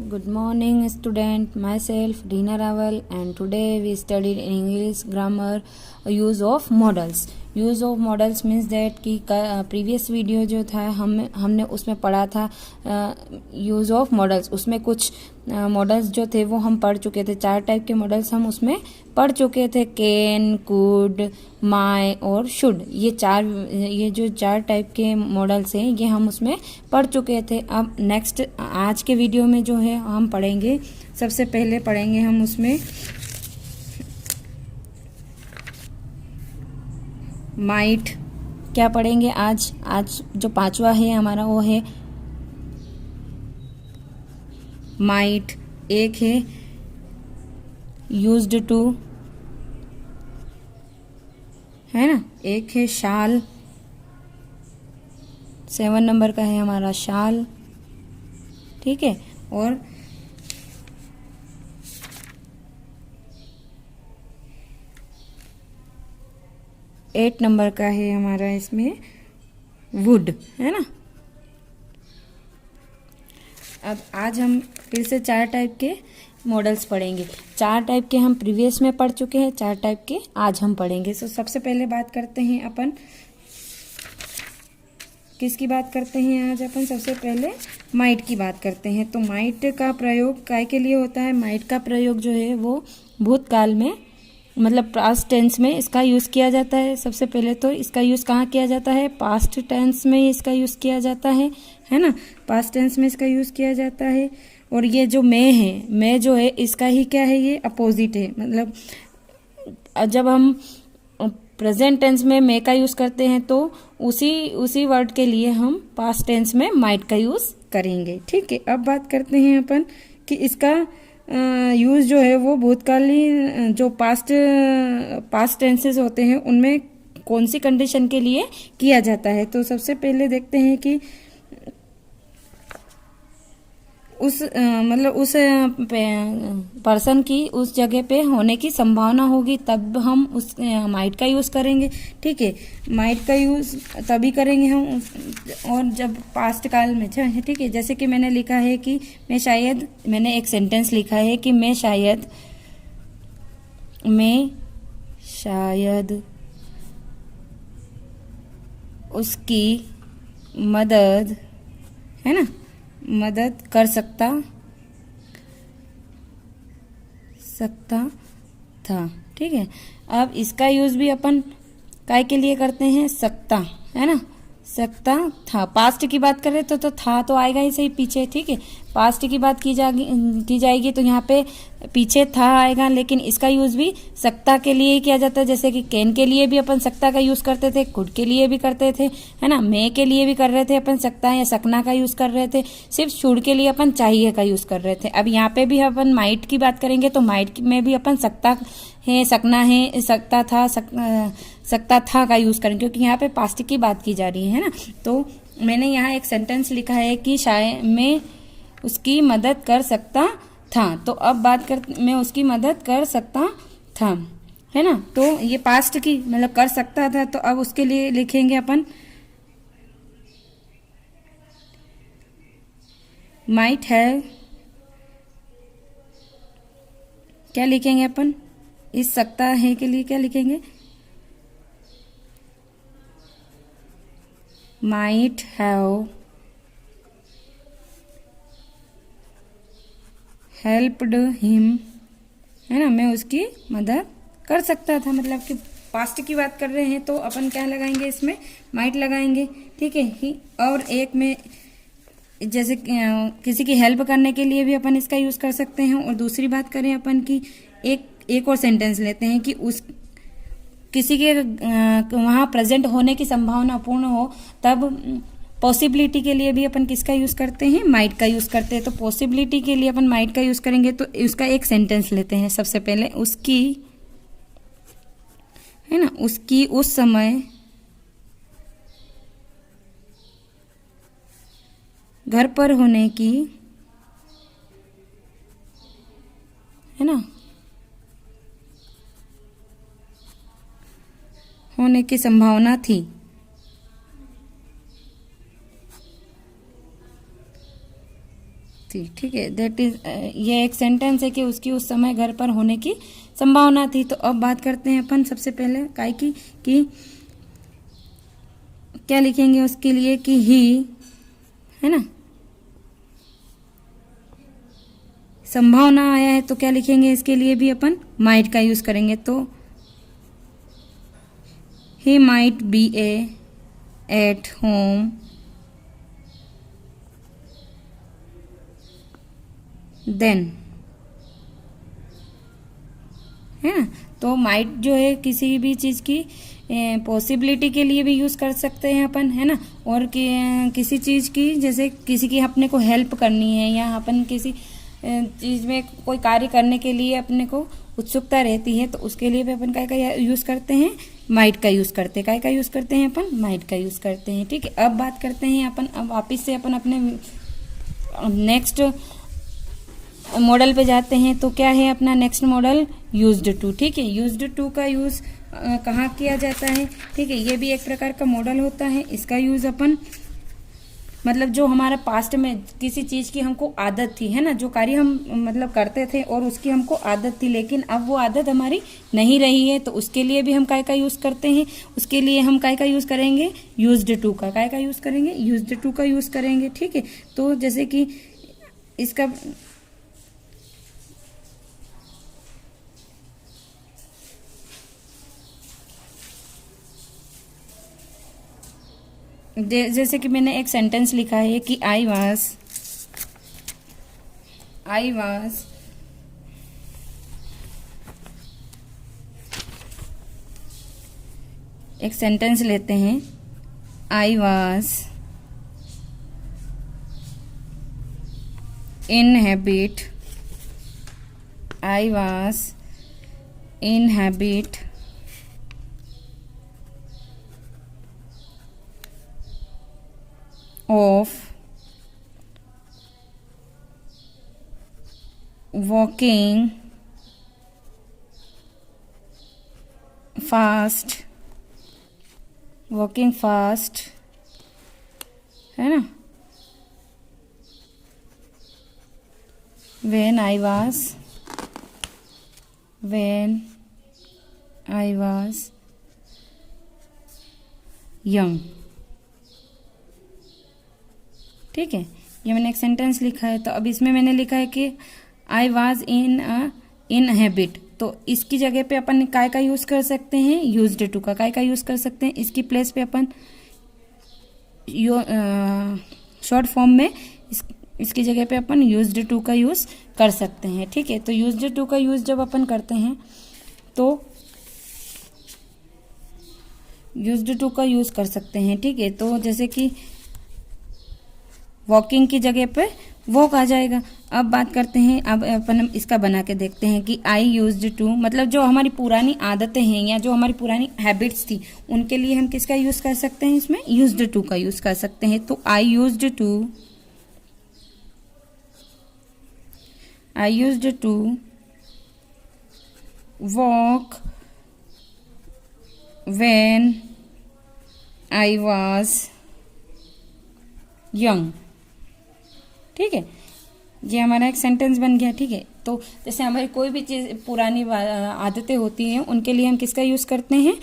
Good morning, student. Myself, Reena Raval, and today we studied English grammar use of modals. Use of models means that कि previous video जो था हमने उसमें पढ़ा था use of models. उसमें कुछ मॉडल्स जो थे वो हम पढ़ चुके थे। 4 टाइप के मॉडल्स हम उसमें पढ़ चुके थे, कैन, कुड, माय और शुड। ये जो 4 टाइप के मॉडल्स हैं ये हम उसमें पढ़ चुके थे। अब नेक्स्ट आज के वीडियो में जो है हम पढ़ेंगे, सबसे पहले पढ़ेंगे हम उसमें माइट। क्या पढ़ेंगे आज जो 5वां है हमारा वो है माइट। एक है यूज्ड टू, है ना। एक है शाल, 7 नंबर का है हमारा शाल, ठीक है। और 8 नंबर का है हमारा इसमें वुड, है ना। अब आज हम फिर से 4 टाइप के मॉडल्स पढ़ेंगे। 4 टाइप के हम प्रीवियस में पढ़ चुके हैं, 4 टाइप के आज हम पढ़ेंगे। सो सबसे पहले बात करते हैं अपन, किसकी बात करते हैं आज अपन? सबसे पहले माइट की बात करते हैं। तो माइट का प्रयोग काय के लिए होता है? माइट का प्रयोग जो है वो भूतकाल में, मतलब पास्ट टेंस में इसका यूज़ किया जाता है। सबसे पहले तो इसका यूज़ कहाँ किया जाता है? पास्ट टेंस में इसका यूज़ किया जाता है ना। पास्ट टेंस में इसका यूज़ किया जाता है। और ये जो मैं है, मैं जो है इसका ही क्या है? ये अपोजिट है। मतलब जब हम प्रेजेंट टेंस में मैं का यूज़ करते हैं तो उसी वर्ड के लिए हम पास्ट टेंस में माइट का यूज़ करेंगे, ठीक है। अब बात करते हैं अपन कि इसका यूज़ जो है वो भूतकालीन, जो पास्ट टेंसेस होते हैं उनमें कौन सी कंडीशन के लिए किया जाता है। तो सबसे पहले देखते हैं कि उस पर्सन की उस जगह पे होने की संभावना होगी, तब हम उस माइट का यूज़ करेंगे, ठीक है। माइट का यूज़ तभी करेंगे हम और जब पास्ट काल में, ठीक है। जैसे कि मैंने लिखा है कि मैंने एक सेंटेंस लिखा है कि मैं शायद उसकी मदद, है ना, मदद कर सकता था, ठीक है। अब इसका यूज भी अपन काय के लिए करते हैं? सकता, है ना, सकता था। पास्ट की बात कर रहे तो था तो आएगा ही सही पीछे, ठीक है। पास्ट की बात की जाएगी तो यहाँ पे पीछे था आएगा, लेकिन इसका यूज भी सकता के लिए ही किया जाता है। जैसे कि कैन के लिए भी अपन सकता का यूज करते थे, कुड के लिए भी करते थे, है ना। मैं के लिए भी कर रहे थे अपन सकता या सकना का यूज कर रहे थे। सिर्फ शुड के लिए अपन चाहिए का यूज कर रहे थे। अब यहाँ पे भी अपन माइट की बात करेंगे तो माइट में भी अपन सकता है, सकना है, सकता था का यूज करेंगे, क्योंकि यहाँ पे पास्ट की बात की जा रही है ना। तो मैंने यहाँ एक सेंटेंस लिखा है कि शायद मैं उसकी मदद कर सकता था। तो अब मैं उसकी मदद कर सकता था, है ना। तो ये पास्ट की मतलब कर सकता था, तो अब उसके लिए लिखेंगे अपन माइट हैव। क्या लिखेंगे अपन इस सकता है के लिए? क्या लिखेंगे? माइट हैव हेल्प्ड हिम, है ना। मैं उसकी मदद कर सकता था, मतलब कि पास्ट की बात कर रहे हैं तो अपन क्या लगाएंगे इसमें? माइट लगाएंगे, ठीक है ही। और एक में जैसे किसी की हेल्प करने के लिए भी अपन इसका यूज कर सकते हैं। और दूसरी बात करें अपन की एक और सेंटेंस लेते हैं कि उस किसी के वहां प्रेजेंट होने की संभावना पूर्ण हो, तब पॉसिबिलिटी के लिए भी अपन किसका यूज करते हैं? माइट का यूज करते हैं। तो पॉसिबिलिटी के लिए अपन माइट का यूज करेंगे तो उसका एक सेंटेंस लेते हैं। सबसे पहले उसकी, है ना, उसकी उस समय घर पर होने की, है ना, होने की संभावना थी। थी, ठीक है। दैट इज, ये एक सेंटेंस है कि उसकी उस समय घर पर होने की संभावना थी। तो अब बात करते हैं अपन सबसे पहले काय की कि क्या लिखेंगे उसके लिए कि ही, है ना, संभावना आया है तो क्या लिखेंगे इसके लिए भी अपन माइट का यूज करेंगे। तो he might be at home then, है ना। तो माइट जो है किसी भी चीज की पॉसिबिलिटी के लिए भी यूज कर सकते हैं अपन, है ना। और किसी चीज की, जैसे किसी की अपने को हेल्प करनी है या अपन किसी चीज में कोई कार्य करने के लिए अपने को उत्सुकता रहती है, तो उसके लिए भी अपन काय का यूज करते हैं, माइट का यूज करते हैं। काय का यूज करते हैं अपन, माइट का यूज करते हैं, ठीक है। अब बात करते हैं अपन, अब वापिस से अपन अपने नेक्स्ट मॉडल पे जाते हैं। तो क्या है अपना नेक्स्ट मॉडल, यूज्ड टू, ठीक है। यूज्ड टू का यूज कहाँ किया जाता है, ठीक है। ये भी एक प्रकार का मॉडल होता है। इसका यूज अपन, मतलब जो हमारा पास्ट में किसी चीज की हमको आदत थी, है ना, जो कार्य हम मतलब करते थे और उसकी हमको आदत थी, लेकिन अब वो आदत हमारी नहीं रही है, तो उसके लिए भी हम काय का यूज करते हैं। उसके लिए हम काय का यूज करेंगे, यूज्ड टू का। काय का यूज करेंगे, यूज्ड टू का यूज करेंगे, ठीक है। तो जैसे कि इसका जैसे कि मैंने एक सेंटेंस लिखा है कि आई वाज एक सेंटेंस लेते हैं, I was in habit of walking fast, है ना, when I was young, ठीक है। ये मैंने एक सेंटेंस लिखा है। तो अब इसमें मैंने लिखा है कि आई वॉज इन हैबिट, तो इसकी जगह पे अपन काय का यूज कर सकते हैं, यूज्ड टू का। काय का यूज कर सकते हैं, इसकी प्लेस पे अपन शॉर्ट फॉर्म में इसकी जगह पे अपन यूज्ड टू का यूज कर सकते हैं, ठीक है। तो यूज्ड टू का यूज जब अपन करते हैं तो यूज्ड टू का यूज कर सकते हैं, ठीक है। तो जैसे कि वॉकिंग की जगह पे वॉक आ जाएगा। अब बात करते हैं, अब अपन इसका बना के देखते हैं कि आई यूज्ड टू, मतलब जो हमारी पुरानी आदतें हैं या जो हमारी पुरानी हैबिट्स थी, उनके लिए हम किसका यूज कर सकते हैं, इसमें यूज्ड टू का यूज कर सकते हैं। तो I used to walk when I was young, ठीक है। ये हमारा एक सेंटेंस बन गया, ठीक है। तो जैसे हमारी कोई भी चीज पुरानी आदतें होती हैं, उनके लिए हम किसका यूज करते हैं,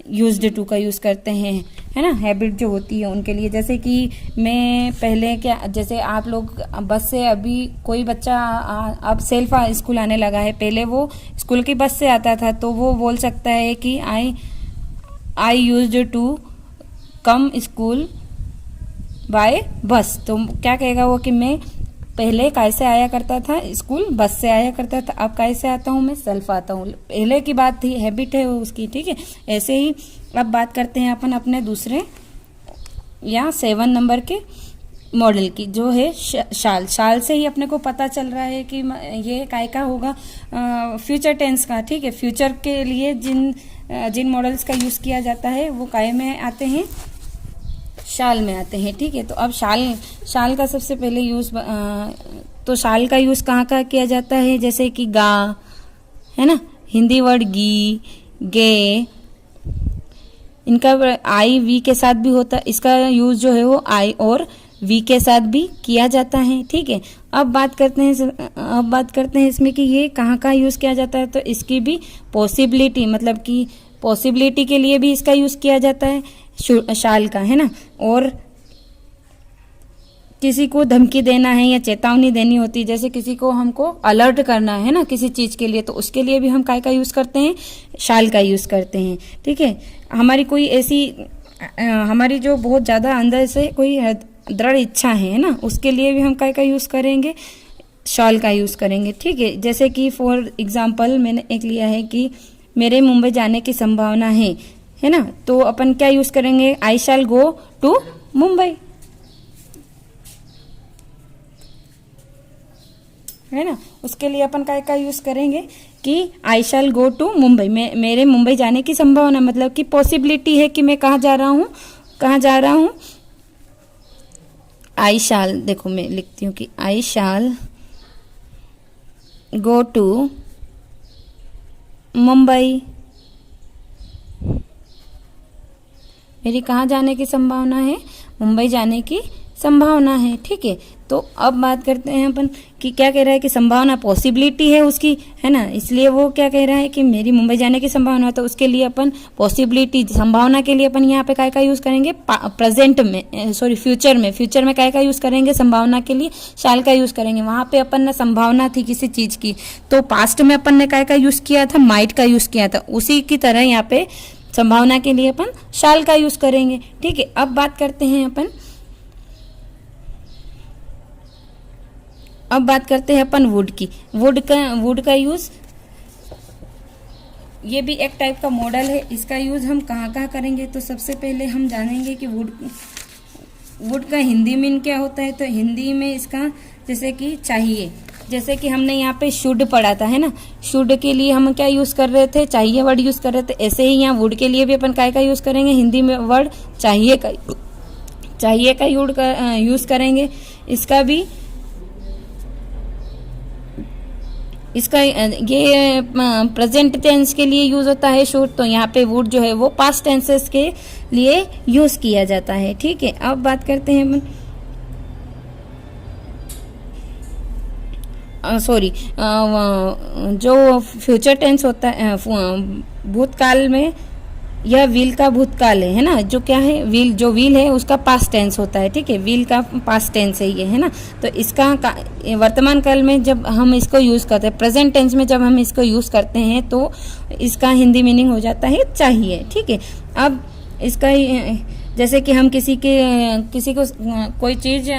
यूज्ड टू का यूज करते हैं, है ना। हैबिट जो होती है उनके लिए, जैसे कि मैं पहले क्या, जैसे आप लोग बस से, अभी कोई बच्चा अब सेल्फ स्कूल आने लगा है, पहले वो स्कूल की बस से आता था, तो वो बोल सकता है कि I used to come school by bus. तो क्या कहेगा वो कि मैं पहले कैसे आया करता था स्कूल, बस से आया करता था, अब कैसे आता हूँ, मैं सेल्फ आता हूँ। पहले की बात थी, हैबिट है वो उसकी, ठीक है। ऐसे ही अब बात करते हैं अपन अपने दूसरे या 7 नंबर के मॉडल की, जो है शाल से ही अपने को पता चल रहा है कि ये काय का होगा, फ्यूचर टेंस का, ठीक है। फ्यूचर के लिए जिन मॉडल्स का यूज किया जाता है वो काय में आते हैं, शाल में आते हैं, ठीक है। तो अब शाल का सबसे पहले यूज, तो शाल का यूज कहाँ का किया जाता है, जैसे कि गा, है ना, हिंदी वर्ड गी, गे, इनका आई वी के साथ भी होता है। इसका यूज जो है वो आई और वी के साथ भी किया जाता है। ठीक है, अब बात करते हैं इसमें कि ये कहाँ कहाँ यूज किया जाता है। तो इसकी भी पॉसिबिलिटी, मतलब कि पॉसिबिलिटी के लिए भी इसका यूज किया जाता है, शाल का, है ना। और किसी को धमकी देना है या चेतावनी देनी होती है, जैसे किसी को हमको अलर्ट करना है ना किसी चीज के लिए, तो उसके लिए भी हम काय का यूज करते हैं, शाल का यूज करते हैं। ठीक है, हमारी कोई ऐसी हमारी जो बहुत ज्यादा अंदर से कोई दृढ़ इच्छा है ना, उसके लिए भी हम काय का यूज करेंगे, शाल का यूज करेंगे। ठीक है, जैसे कि फॉर एग्जाम्पल मैंने एक लिया है कि मेरे मुंबई जाने की संभावना है ना, तो अपन क्या यूज करेंगे, आई शैल गो टू मुंबई, है ना। उसके लिए अपन काय का यूज करेंगे कि आई शैल गो टू मुंबई, मेरे मुंबई जाने की संभावना, मतलब कि पॉसिबिलिटी है कि मैं कहाँ जा रहा हूँ। आई शैल, देखो मैं लिखती हूँ कि आई शैल गो टू मुंबई, मेरी कहाँ जाने की संभावना है, मुंबई जाने की संभावना है। ठीक है, तो अब बात करते हैं अपन कि क्या कह रहा है कि संभावना, पॉसिबिलिटी है उसकी, है ना, इसलिए वो क्या कह रहा है कि मेरी मुंबई जाने की संभावना, तो उसके लिए अपन पॉसिबिलिटी, संभावना के लिए अपन यहाँ पे काय का यूज करेंगे, प्रेजेंट में, सॉरी फ्यूचर में काय का यूज करेंगे, संभावना के लिए शाल का यूज करेंगे। वहां पे अपन ने संभावना थी किसी चीज की, तो पास्ट में अपन ने काय का यूज किया था, माइट का यूज किया था, उसी की तरह यहाँ पे संभावना के लिए अपन शाल का यूज करेंगे। ठीक है, अब बात करते हैं अपन वुड की। वुड का यूज, ये भी एक टाइप का मॉडल है, इसका यूज हम कहाँ कहाँ करेंगे। तो सबसे पहले हम जानेंगे कि वुड का हिंदी में क्या होता है। तो हिंदी में इसका जैसे कि चाहिए, जैसे कि हमने यहाँ पे शुड पढ़ा था, है ना, शुड के लिए हम क्या यूज कर रहे थे, चाहिए वर्ड यूज कर रहे थे। ऐसे ही यहाँ वुड के लिए भी अपन काय का यूज करेंगे, हिंदी में वर्ड चाहिए का यूज करेंगे। इसका ये प्रेजेंट टेंस के लिए यूज होता है शुड, तो यहाँ पे वुड जो है वो पास्ट टेंसेस के लिए यूज किया जाता है। ठीक है, अब बात करते हैं जो फ्यूचर टेंस होता है, भूतकाल में, यह विल का भूतकाल है ना, जो क्या है, विल है उसका पास्ट टेंस होता है। ठीक है, विल का पास्ट टेंस है ये, है ना। तो इसका वर्तमान काल में जब हम इसको यूज करते हैं, प्रेजेंट टेंस में जब हम इसको यूज करते हैं, तो इसका हिंदी मीनिंग हो जाता है चाहिए। ठीक है, अब इसका जैसे कि हम किसी को कोई चीज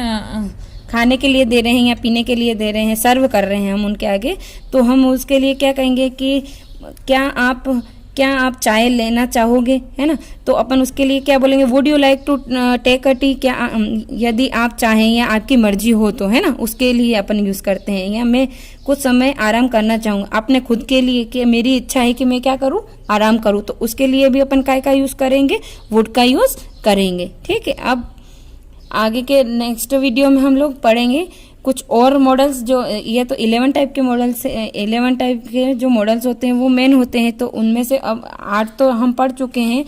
खाने के लिए दे रहे हैं या पीने के लिए दे रहे हैं, सर्व कर रहे हैं हम उनके आगे, तो हम उसके लिए क्या कहेंगे कि क्या आप चाय लेना चाहोगे, है ना। तो अपन उसके लिए क्या बोलेंगे, would you like to take a tea, क्या यदि आप चाहें या आपकी मर्जी हो तो, है ना, उसके लिए अपन यूज करते हैं। या मैं कुछ समय आराम करना चाहूँगा, अपने खुद के लिए, कि मेरी इच्छा है कि मैं क्या करूँ, आराम करूँ, तो उसके लिए भी अपन काय का यूज करेंगे, वुड का यूज करेंगे। ठीक है, अब आगे के नेक्स्ट वीडियो में हम लोग पढ़ेंगे कुछ और मॉडल्स, जो ये तो 11 टाइप के मॉडल्स, 11 टाइप के जो मॉडल्स होते हैं वो मेन होते हैं। तो उनमें से अब 8 तो हम पढ़ चुके हैं,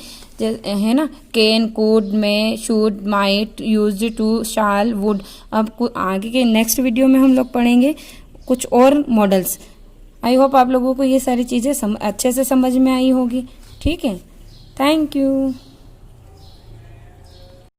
है ना, can, could, may, should, might, used to, shall, would. अब आगे के नेक्स्ट वीडियो में हम लोग पढ़ेंगे कुछ और मॉडल्स। आई होप आप लोगों को ये सारी चीज़ें अच्छे से समझ में आई होगी। ठीक है, थैंक यू।